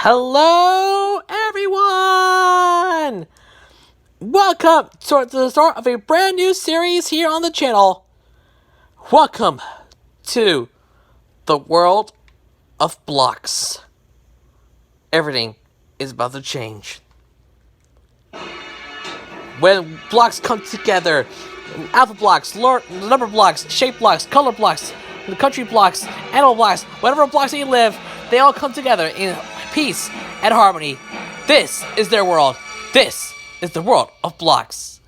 Hello, everyone! Welcome to the start of a brand new series here on the channel. Welcome to the world of blocks. Everything is about to change. When blocks come together, alpha blocks, number blocks, shape blocks, color blocks, country blocks, animal blocks, whatever blocks they live, they all come together in peace and harmony. This is their world. This is the world of blocks.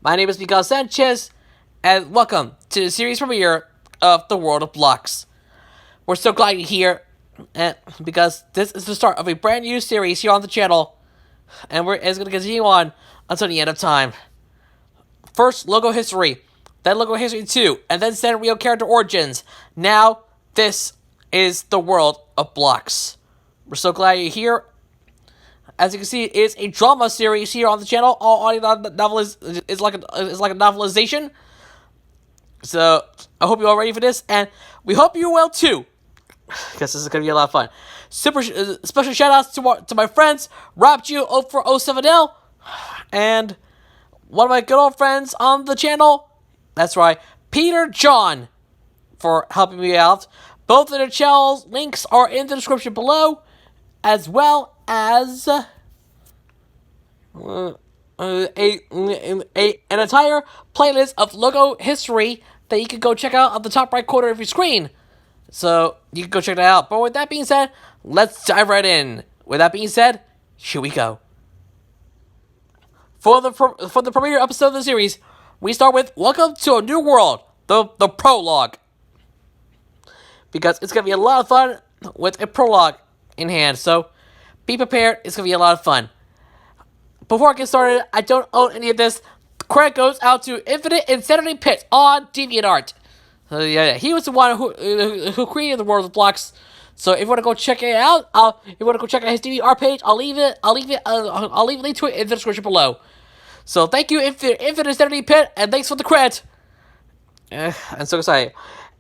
My name is Miguel Sanchez, and welcome to the series premiere of the world of blocks. We're so glad you're here, because this is the start of a brand new series here on the channel, and it's going to continue on until the end of time. First, logo history, then logo history 2, and then Sanrio character origins. Now, this is the world of blocks. We're so glad you're here. As you can see, it's a drama series here on the channel. All audio novel is like a novelization. So I hope you're all ready for this, and we hope you will too, because this is gonna be a lot of fun. Special shout outs to my friends Rob Ju 0407L and one of my good old friends on the channel. That's right, Peter John, for helping me out. Both of their channels links are in the description below, as well as an entire playlist of logo history that you can go check out on the top right corner of your screen. So you can go check that out. But with that being said, let's dive right in. With that being said, here we go. For the premiere episode of the series, we start with Welcome to a New World, the prologue. Because it's going to be a lot of fun with a prologue in hand. So be prepared. It's going to be a lot of fun. Before I get started, I don't own any of this. The credit goes out to Infinite Insanity Pit on DeviantArt. He was the one who created the world of blocks. So if you want to go check it out, if you want to go check out his DeviantArt page, I'll leave a link to it in the description below. So thank you, Infinite Insanity Pit, and thanks for the credit. I'm so excited.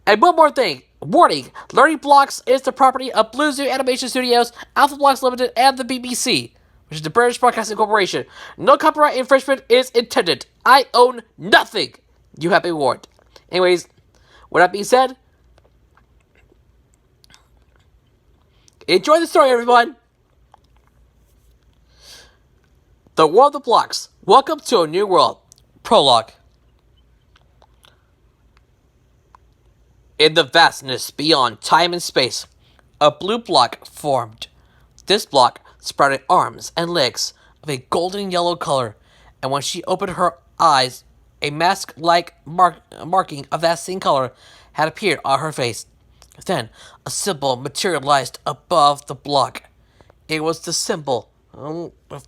And one more thing. Warning, Learning Blocks is the property of Blue Zoo Animation Studios, Alpha Blocks Limited, and the BBC, which is the British Broadcasting Corporation. No copyright infringement is intended. I own nothing. You have been warned. Anyways, with that being said, enjoy the story, everyone. The World of Blocks. Welcome to a New World. Prologue. In the vastness beyond time and space, a blue block formed. This block sprouted arms and legs of a golden yellow color, and when she opened her eyes, a mask-like marking of that same color had appeared on her face. Then, a symbol materialized above the block. It was the symbol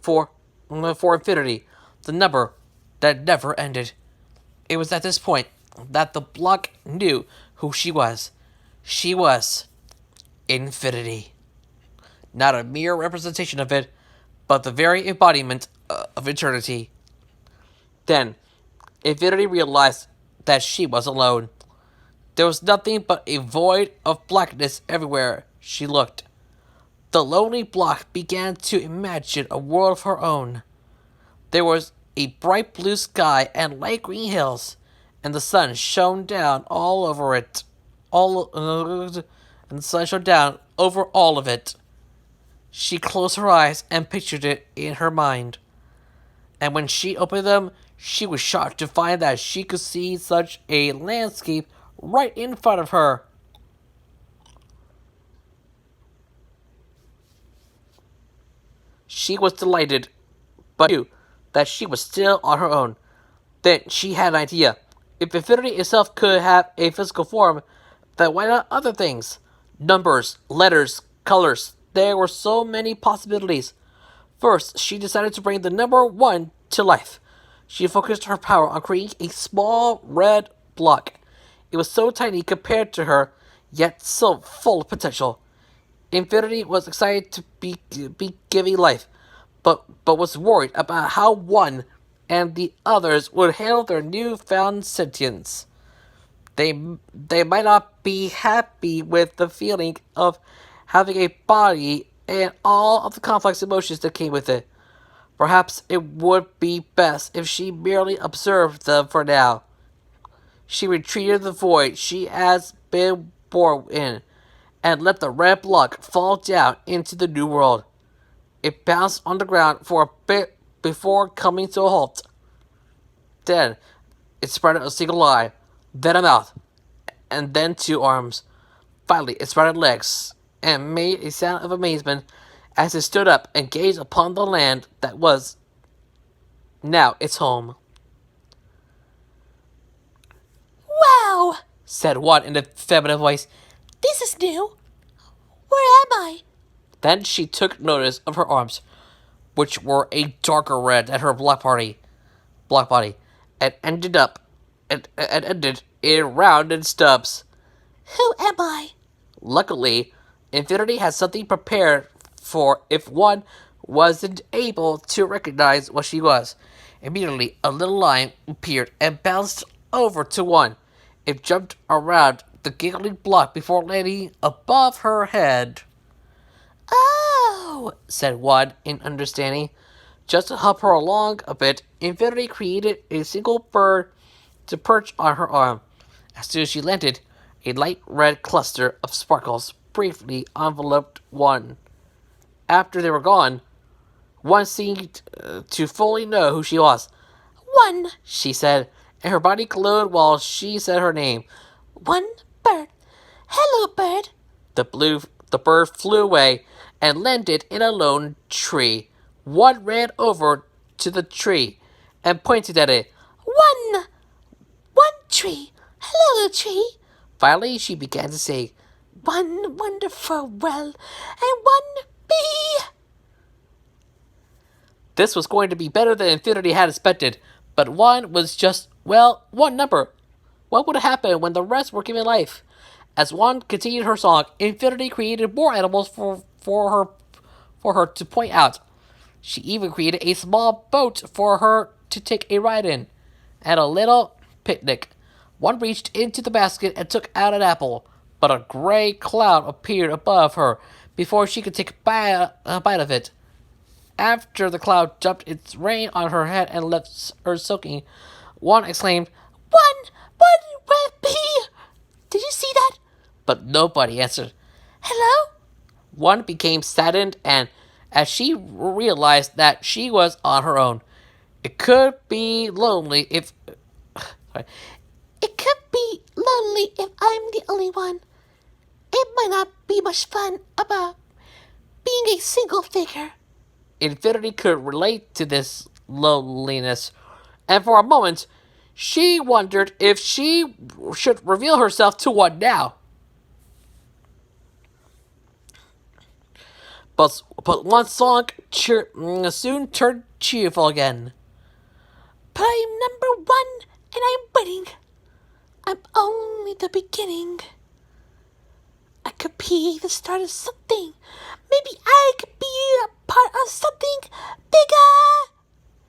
for infinity, the number that never ended. It was at this point that the block knew who she was. She was infinity. Not a mere representation of it, but the very embodiment of eternity. Then, infinity realized that she was alone. There was nothing but a void of blackness everywhere she looked. The lonely block began to imagine a world of her own. There was a bright blue sky and light green hills, and the sun shone down all over it. And the sun shone down over all of it. She closed her eyes and pictured it in her mind. And when she opened them, she was shocked to find that she could see such a landscape right in front of her. She was delighted, but knew that she was still on her own. Then she had an idea. If infinity itself could have a physical form, then why not other things? Numbers, letters, colors. There were so many possibilities. First, she decided to bring the number 1 to life. She focused her power on creating a small red block. It was so tiny compared to her, yet so full of potential. Infinity was excited to be giving life, but was worried about how one and the others would handle their newfound sentience. They might not be happy with the feeling of having a body and all of the complex emotions that came with it. Perhaps it would be best if she merely observed them for now. She retreated to the void she has been born in, and let the red block fall down into the new world. It bounced on the ground for a bit before coming to a halt. Then, it spread out a single eye, then a mouth, and then two arms. Finally, it spread out legs, and made a sound of amazement as it stood up and gazed upon the land that was now its home. Wow, Said one in a feminine voice. this is new. Where am I? Then she took notice of her arms, which were a darker red than her black body, and ended in rounded stubs. Who am I? Luckily, Infinity had something prepared for if one wasn't able to recognize what she was. Immediately, a little line appeared and bounced over to one. It jumped around the giggling block before landing above her head. Oh, Said one in understanding. Just to help her along a bit, Infinity created a single bird to perch on her arm. As soon as she landed, a light red cluster of sparkles briefly enveloped one. After they were gone, one seemed to fully know who she was. one. She said, and her body glowed while she said her name. One bird. Hello, bird. The bird flew away and landed in a lone tree. One ran over to the tree and pointed at it. One. One tree. Hello, tree. Finally, she began to say, One wonderful well and one bee. this was going to be better than Infinity had expected, but one was just, well, one number. What would happen when the rest were given life? As one continued her song, Infinity created more animals for her to point out. She even created a small boat for her to take a ride in, and a little picnic. One reached into the basket and took out an apple, but a gray cloud appeared above her before she could take a bite of it. After the cloud dumped its rain on her head and left her soaking, one exclaimed, One red bee. Did you see that? but nobody answered. Hello? One became saddened, and as she realized that she was on her own, it could be lonely if. Sorry, It could be lonely if I'm the only one. It might not be much fun about being a single figure. Infinity could relate to this loneliness, and for a moment, she wondered if she should reveal herself to one now. But one song soon turned cheerful again. But I'm number one and I'm winning. I'm only the beginning. I could be the start of something. Maybe I could be a part of something bigger.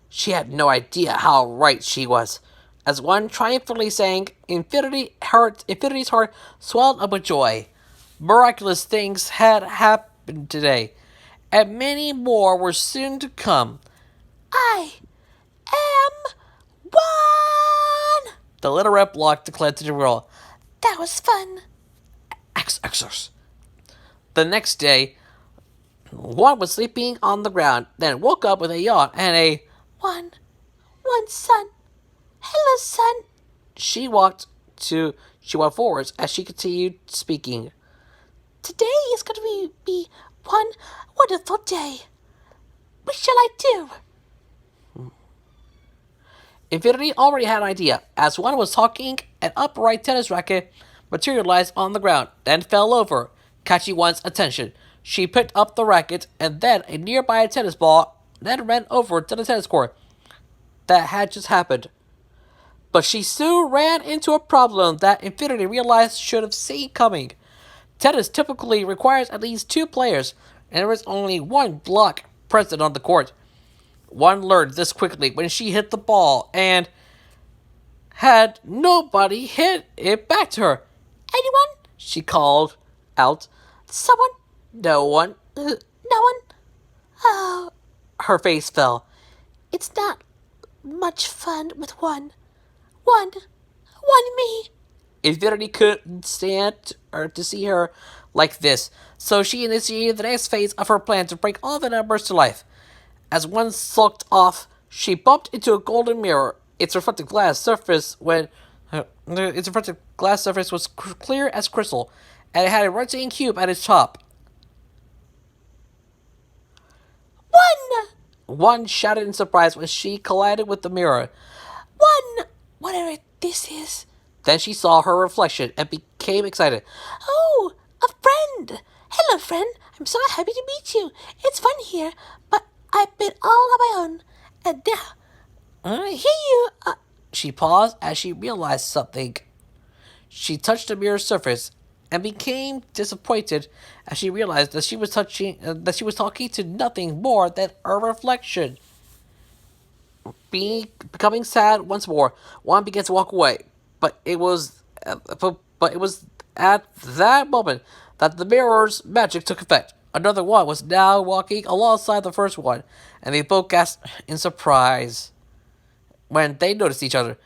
She had no idea how right she was. As one triumphantly sang, Infinity's heart swelled up with joy. Miraculous things had happened today, and many more were soon to come. I am one. The little red block declared to the world. That was fun. Xers. The next day, one was sleeping on the ground, then woke up with a yawn and a One sun. Hello, sun. she walked forwards as she continued speaking. Today is going to be one wonderful day. What shall I do? Infinity already had an idea. As one was talking, an upright tennis racket materialized on the ground, then fell over, catching one's attention. She picked up the racket, and then a nearby tennis ball, then ran over to the tennis court. That had just happened. But she soon ran into a problem that Infinity realized should have seen coming. Tennis typically requires at least 2 players, and there is only one block present on the court. One learned this quickly when she hit the ball, and had nobody hit it back to her. Anyone? She called out. Someone? No one. No one? Oh, Her face fell. it's not much fun with one. One me. Infinity couldn't stand her to see her like this, so she initiated the next phase of her plan to bring all the numbers to life. As one sulked off, she bumped into a golden mirror. Its reflective glass surface was clear as crystal, and it had a rotating cube at its top. One! One shouted in surprise when she collided with the mirror. One! Whatever this is. Then she saw her reflection and became excited. Oh, a friend! Hello, friend. I'm so happy to meet you. It's fun here, but I've been all on my own. And now, here you are. She paused as she realized something. She touched the mirror's surface and became disappointed as she realized that she was talking to nothing more than a reflection. Becoming sad once more, one began to walk away. But it was at that moment that the mirror's magic took effect. Another one was now walking alongside the first one, and they both gasped in surprise when they noticed each other.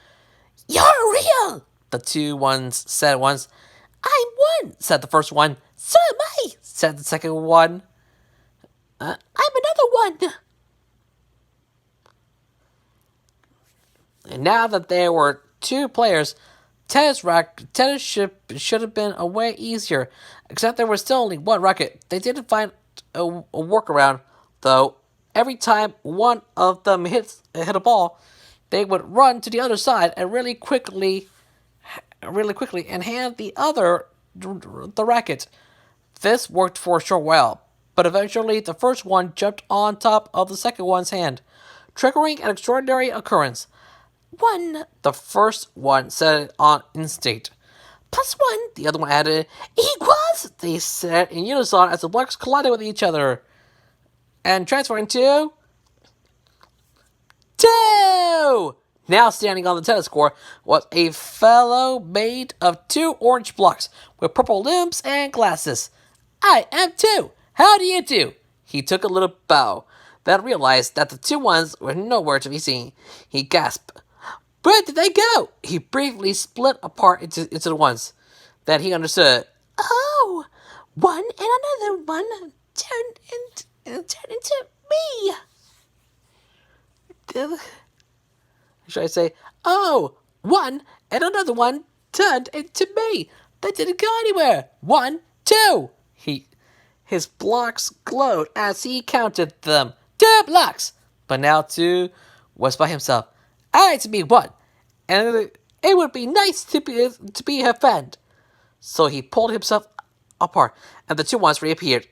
You're real! The two ones said at once. I'm one, Said the first one. so am I. Said the second one. I'm another one. And now that there were two players, tennis should have been a way easier. Except there was still only one racket. They didn't find a workaround, though. Every time one of them hit a ball, they would run to the other side and really quickly and hand the other the racket. This worked for a short while, but eventually the first one jumped on top of the second one's hand, triggering an extraordinary occurrence. One The first one said it on instinct. plus one The other one added, equals. they said in unison as the blocks collided with each other. And transferring to 2! Now standing on the tennis court was a fellow made of two orange blocks with purple limbs and glasses. I am 2. How do you do? He took a little bow, then realized that the two ones were nowhere to be seen. He gasped. Where did they go? He briefly split apart into the ones. Then he understood. Oh, one and another one turned into me. Should I say, oh, one and another one turned into me. They didn't go anywhere. 1, 2. His blocks glowed as he counted them. 2 blocks. But now 2 was by himself. I to be 1. And it would be nice to be her friend. So he pulled himself apart, and the two ones reappeared.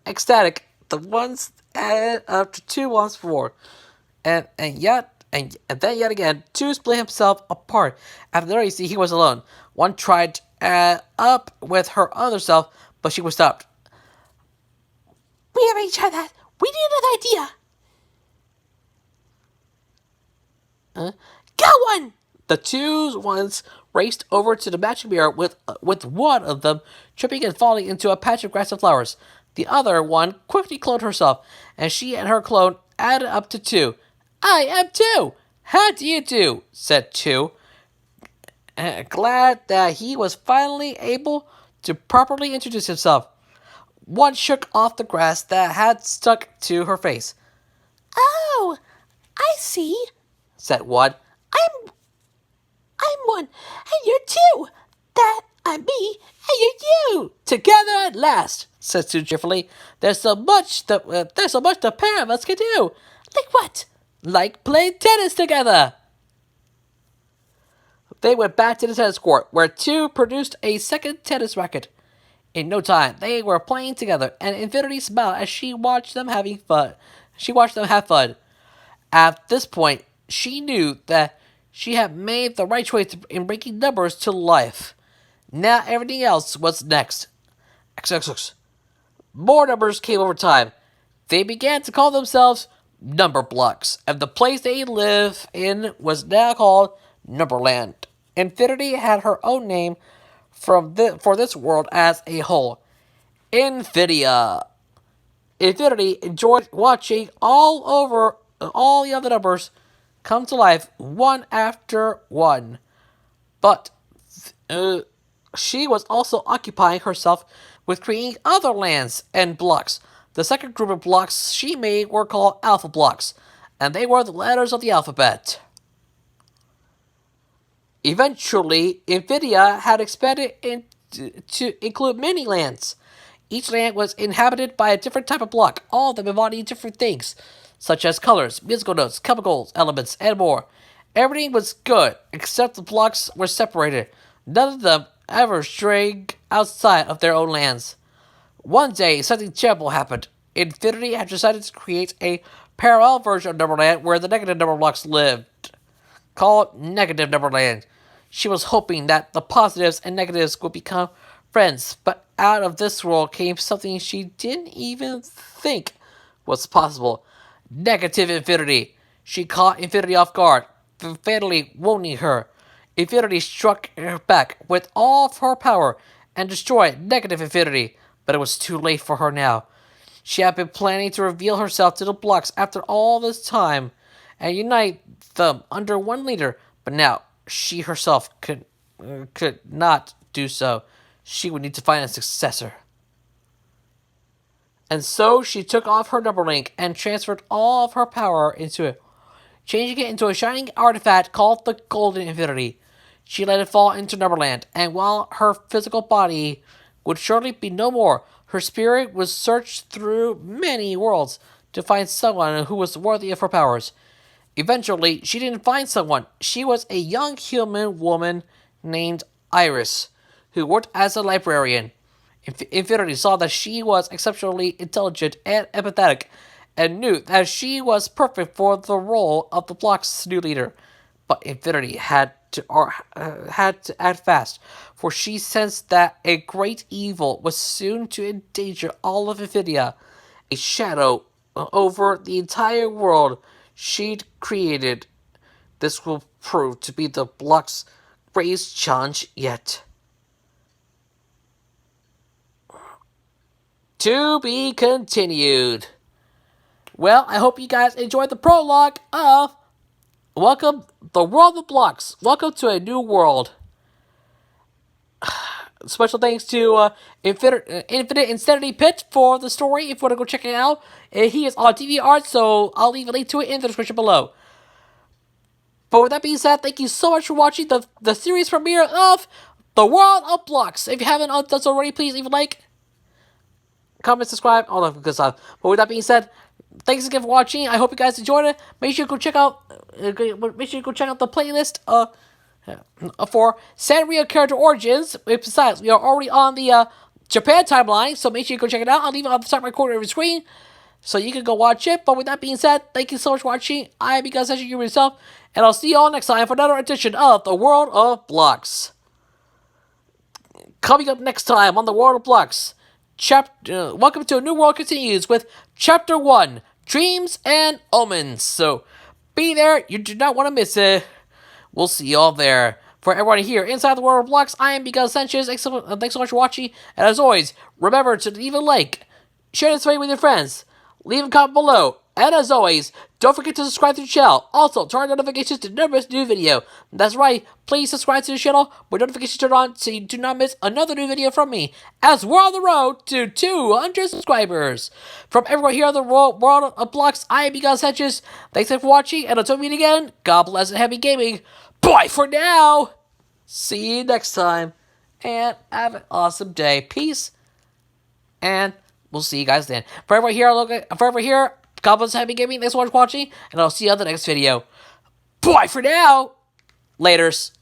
Ecstatic, the ones added up to 2 ones 4. And then yet again, 2 split himself apart. After that, you see, he was alone. 1 tried up with her other self, but she was stopped. We haven't tried that. We need another idea. Got one. The 2 ones raced over to the magic mirror with one of them tripping and falling into a patch of grass and flowers. The other one quickly cloned herself, and she and her clone added up to 2. I am 2. How do you do? Said 2. Glad that he was finally able to properly introduce himself. 1 shook off the grass that had stuck to her face. Oh, I see. Said 1. I'm one, and you're 2. That I'm me, and you're you. Together at last, said 2 cheerfully. There's so much the pair of us can do. Like what? Like playing tennis together. They went back to the tennis court, where 2 produced a second tennis racket. In no time, they were playing together, and Infinity smiled as she watched them having fun. She watched them have fun. At this point, she knew that she had made the right choice in bringing numbers to life. Now everything else was next. XXX. More numbers came over time. They began to call themselves number blocks, and the place they live in was now called Numberland. Infinity had her own name for this world as a whole. Infinity. Infinity enjoyed watching all the other numbers come to life one after one. But she was also occupying herself with creating other lands and blocks. The second group of blocks she made were called alpha blocks, and they were the letters of the alphabet. Eventually, Infinity had expanded to include many lands. Each land was inhabited by a different type of block, all of them embodying different things, such as colors, musical notes, chemicals, elements, and more. Everything was good, except the blocks were separated. None of them ever strayed outside of their own lands. One day, something terrible happened. Infinity had decided to create a parallel version of Numberland where the negative number blocks lived, called Negative Numberland. She was hoping that the positives and negatives would become friends, but out of this world came something she didn't even think was possible. Negative Infinity. She caught Infinity off guard, fatally wounding her. Infinity struck her back with all of her power and destroyed Negative Infinity, but it was too late for her now. She had been planning to reveal herself to the blocks after all this time and unite them under one leader, but now she herself could not do so. She would need to find a successor. And so she took off her number link and transferred all of her power into it, changing it into a shining artifact called the Golden Infinity. She let it fall into Numberland, and while her physical body would surely be no more, her spirit would search through many worlds to find someone who was worthy of her powers. Eventually, she didn't find someone. She was a young human woman named Iris, who worked as a librarian. Infinity saw that she was exceptionally intelligent and empathetic, and knew that she was perfect for the role of the block's new leader. But Infinity had to act fast, for she sensed that a great evil was soon to endanger all of Infinity. A shadow over the entire world she'd created. This will prove to be the block's greatest challenge yet. To be continued. Well, I hope you guys enjoyed the prologue of Welcome the World of Blocks. Welcome to a new world. Special thanks to Infinite Insanity Pit for the story. If you want to go check it out, he is on TV Art, so I'll leave a link to it in the description below. But with that being said, thank you so much for watching the series premiere of The World of Blocks. If you haven't done so already, please leave a like, comment, subscribe, all that good stuff. But with that being said, thanks again for watching. I hope you guys enjoyed it. Make sure you go check out the playlist for Sanrio Character Origins. Besides, we are already on the Japan timeline, so make sure you go check it out. I'll leave it on the top right corner of your screen, so you can go watch it. But with that being said, thank you so much for watching. I'm because you yourself, and I'll see you all next time for another edition of The World of Blocks. Coming up next time on The World of Blocks, Welcome to a New World continues with Chapter 1, Dreams and Omens. So, be there, you do not want to miss it. We'll see you all there. For everyone here inside The World of Blocks, I am Miguel Sanchez. Thanks so much for watching, and as always, remember to leave a like, share this video with your friends, leave a comment below, and as always, don't forget to subscribe to the channel. Also, turn on notifications to never miss a new video. That's right, please subscribe to the channel with notifications turned on so you do not miss another new video from me, as we're on the road to 200 subscribers. From everyone here on the World of Blocks, I am Miguel Sanchez. Thanks for watching, and until we meet again, God bless and happy gaming. Bye for now! See you next time, and have an awesome day. Peace, and we'll see you guys then. Forever here, Goblins Happy Gaming. Thanks so much for watching, and I'll see you on the next video. Bye for now! Laters.